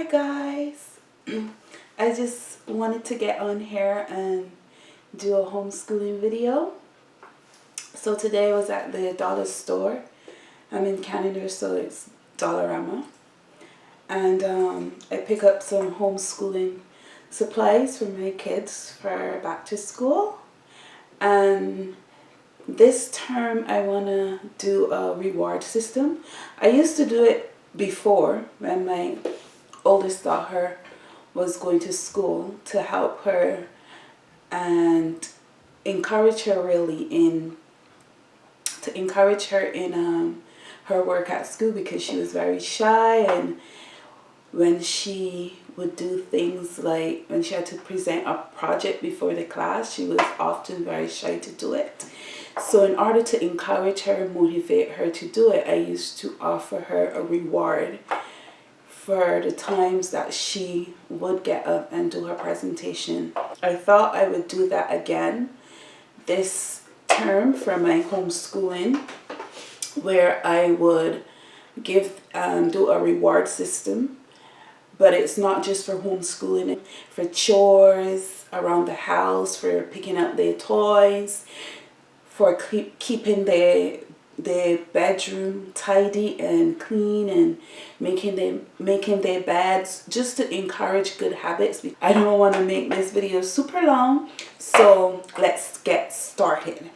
Hi guys, I just wanted to get on here and do a homeschooling video. So today I was at the dollar store. I'm in Canada, so it's Dollarama. And I pick up some homeschooling supplies for my kids for back to school. And this term I want to do a reward system. I used to do it before when my oldest daughter was going to school, to help her and encourage her really in her work at school, because she was very shy, and when she would do things like when she had to present a project before the class, she was often very shy to do it. So in order to encourage her and motivate her to do it, I used to offer her a reward for the times that she would get up and do her presentation. I thought I would do that again this term for my homeschooling, where I would do a reward system, but it's not just for homeschooling, for chores around the house, for picking up their toys, for keeping their bedroom tidy and clean, and making their beds, just to encourage good habits. I don't want to make this video super long, so let's get started.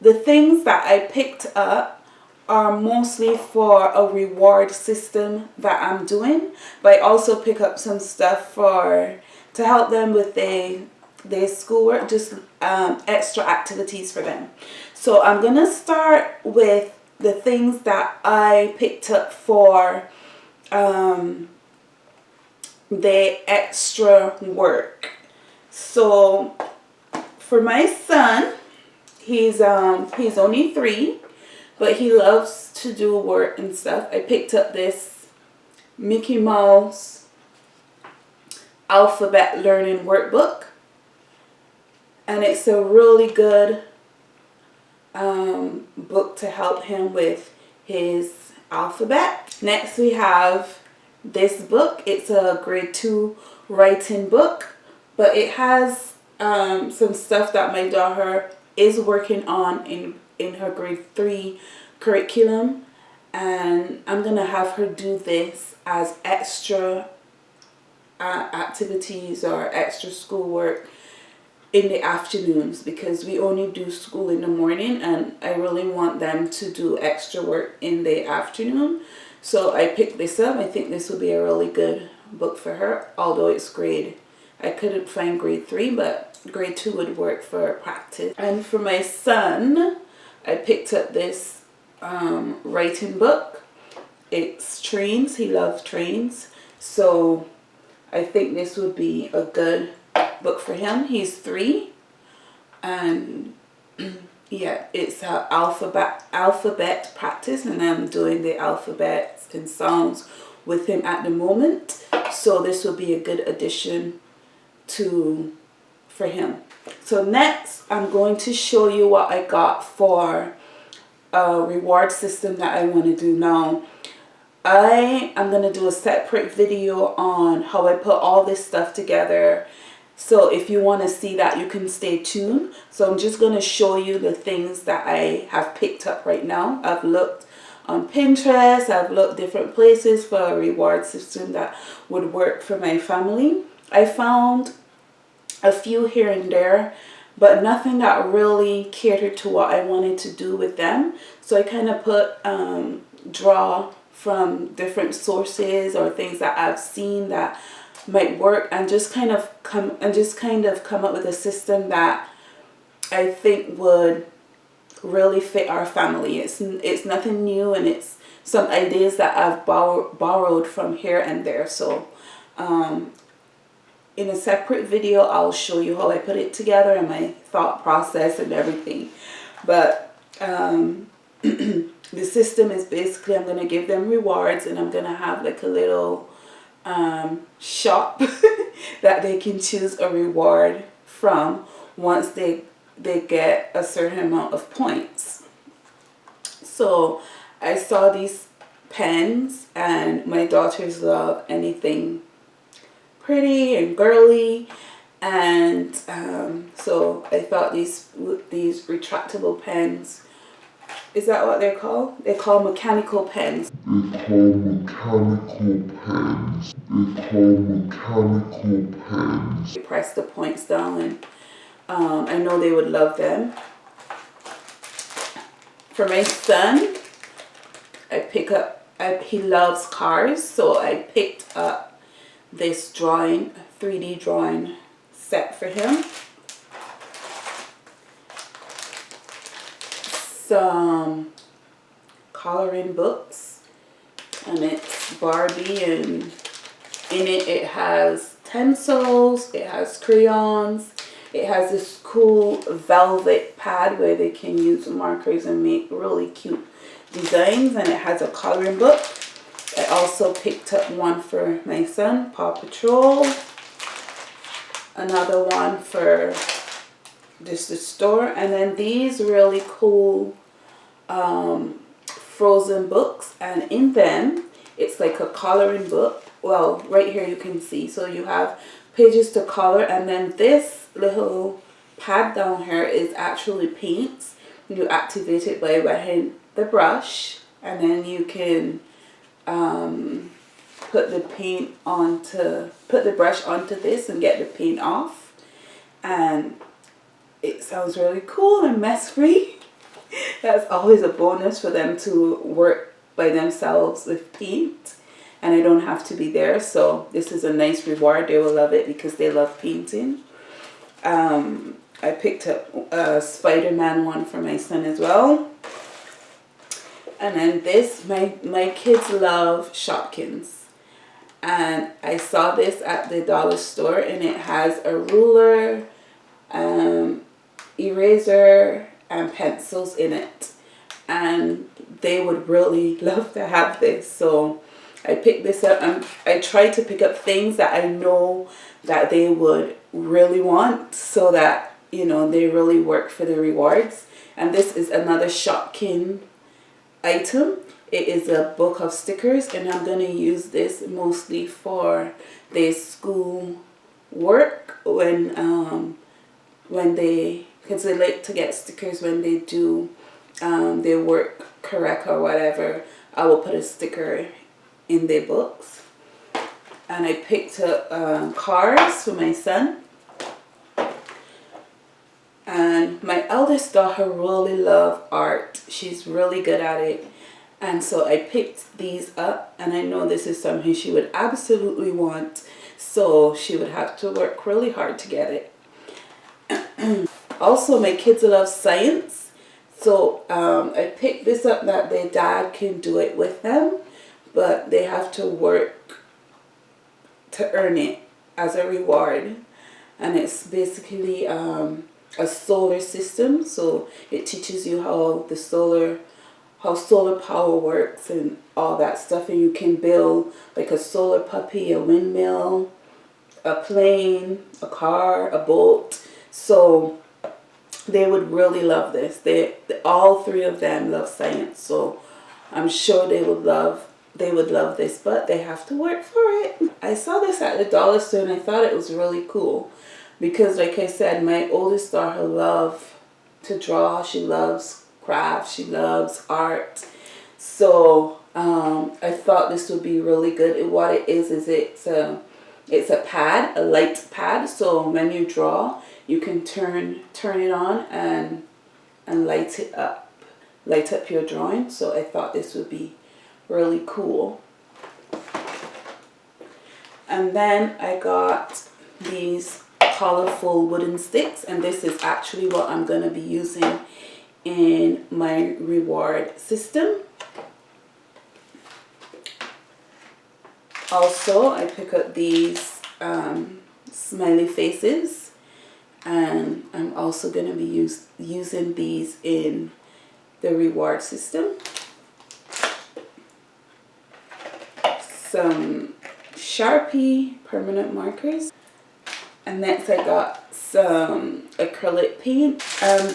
The things that I picked up are mostly for a reward system that I'm doing, but I also pick up some stuff to help them with their schoolwork, just extra activities for them. So I'm gonna start with the things that I picked up for the extra work. So for my son, he's only 3, but he loves to do work and stuff. I picked up this Mickey Mouse alphabet learning workbook, and it's a really good book to help him with his alphabet. Next we have this book. It's a grade 2 writing book, but it has some stuff that my daughter is working on in her grade 3 curriculum, and I'm gonna have her do this as extra activities or extra schoolwork in the afternoons, because we only do school in the morning, and I really want them to do extra work in the afternoon. So I picked this up. I think this will be a really good book for her, although it's I couldn't find grade 3, but grade 2 would work for practice. And for my son, I picked up this writing book. It's trains. He loves trains, so I think this would be a good book for him. He's 3, and yeah, it's a alphabet practice, and I'm doing the alphabets and sounds with him at the moment. So this will be a good addition for him. So next, I'm going to show you what I got for a reward system that I want to do now. I am going to do a separate video on how I put all this stuff together. So if you want to see that, you can stay tuned. So I'm just going to show you the things that I have picked up right now. I've looked on Pinterest. I've looked different places for a reward system that would work for my family. I found a few here and there, but nothing that really catered to what I wanted to do with them. So I kind of draw from different sources or things that I've seen that might work, and just kind of come up with a system that I think would really fit our family. It's nothing new, and it's some ideas that I've borrowed from here and there. So in a separate video, I'll show you how I put it together and my thought process and everything. But the system is basically, I'm going to give them rewards, and I'm going to have like a little shop that they can choose a reward from once they get a certain amount of points. So I saw these pens, and my daughters love anything pretty and girly. And so I thought these retractable pens, is that what they're called? They're called mechanical pens. They're called mechanical pens. They're called mechanical pens. You press the points down, and I know they would love them. For my son, he loves cars, so I picked up this 3D drawing set for him. Some coloring books, and it's Barbie, and in it has pencils, it has crayons, it has this cool velvet pad where they can use markers and make really cute designs, and it has a coloring book. I also picked up one for my son, Paw Patrol, another one for just the store, and then these really cool frozen books, and in them it's like a coloring book. Well, right here you can see, so you have pages to color, and then this little pad down here is actually paints. You activate it by wetting the brush, and then you can put the brush onto this and get the paint off, and it sounds really cool and mess free. That's always a bonus for them to work by themselves with paint, and I don't have to be there, so this is a nice reward. They will love it because they love painting. I picked up a Spider-Man one for my son as well. And then this, my kids love Shopkins, and I saw this at the dollar store, and it has a ruler, eraser, and pencils in it, and they would really love to have this. So I picked this up, and I tried to pick up things that I know that they would really want, so that, you know, they really work for the rewards. And this is another Shopkin item. It is a book of stickers, and I'm going to use this mostly for their school work because they like to get stickers when they do their work correct or whatever. I will put a sticker in their books. And I picked up cars for my son. And my eldest daughter really loves art. She's really good at it. And so I picked these up, and I know this is something she would absolutely want. So she would have to work really hard to get it. Also, my kids love science. So I picked this up that their dad can do it with them, but they have to work to earn it as a reward. And it's basically a solar system. So it teaches you how solar power works and all that stuff, and you can build like a solar puppy, a windmill, a plane, a car, a boat. So they would really love this. All three of them love science, so I'm sure they would love this, but they have to work for it. I saw this at the dollar store, and I thought it was really cool because, like I said, my oldest daughter loves to draw. She loves craft, she loves art, so I thought this would be really good. And what it is it's a pad, a light pad, so when you draw you can turn it on and light up your drawing. So I thought this would be really cool. And then I got these colorful wooden sticks, and this is actually what I'm going to be using in my reward system. Also, I pick up these smiley faces, and I'm also going to be using these in the reward system. Some Sharpie permanent markers, and next I got some acrylic paint.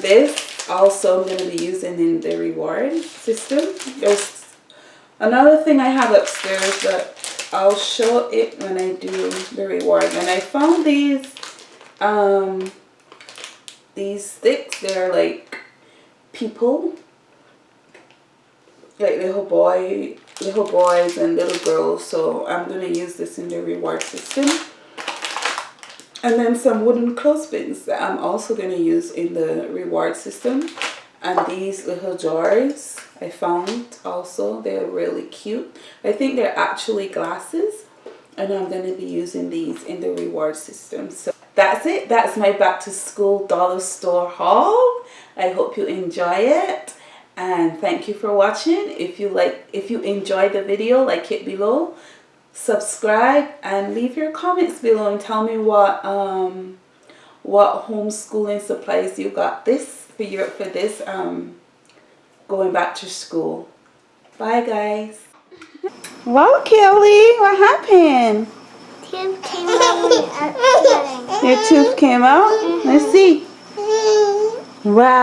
This also I'm going to be using in the reward system. There's another thing I have upstairs that I'll show it when I do the reward. And I found these sticks. They're like people, like little boys and little girls. So I'm gonna use this in the reward system. And then some wooden clothespins that I'm also gonna use in the reward system. And these little jars I found also, they're really cute. I think they're actually glasses, and I'm going to be using these in the reward system. So that's it. That's my back to school dollar store haul. I hope you enjoy it, and thank you for watching. If you enjoyed the video, like it below, subscribe, and leave your comments below and tell me what homeschooling supplies you got for this going back to school. Bye guys. Wow, Kelly, what happened? Tooth came out. Your tooth came out? Let's see. Wow.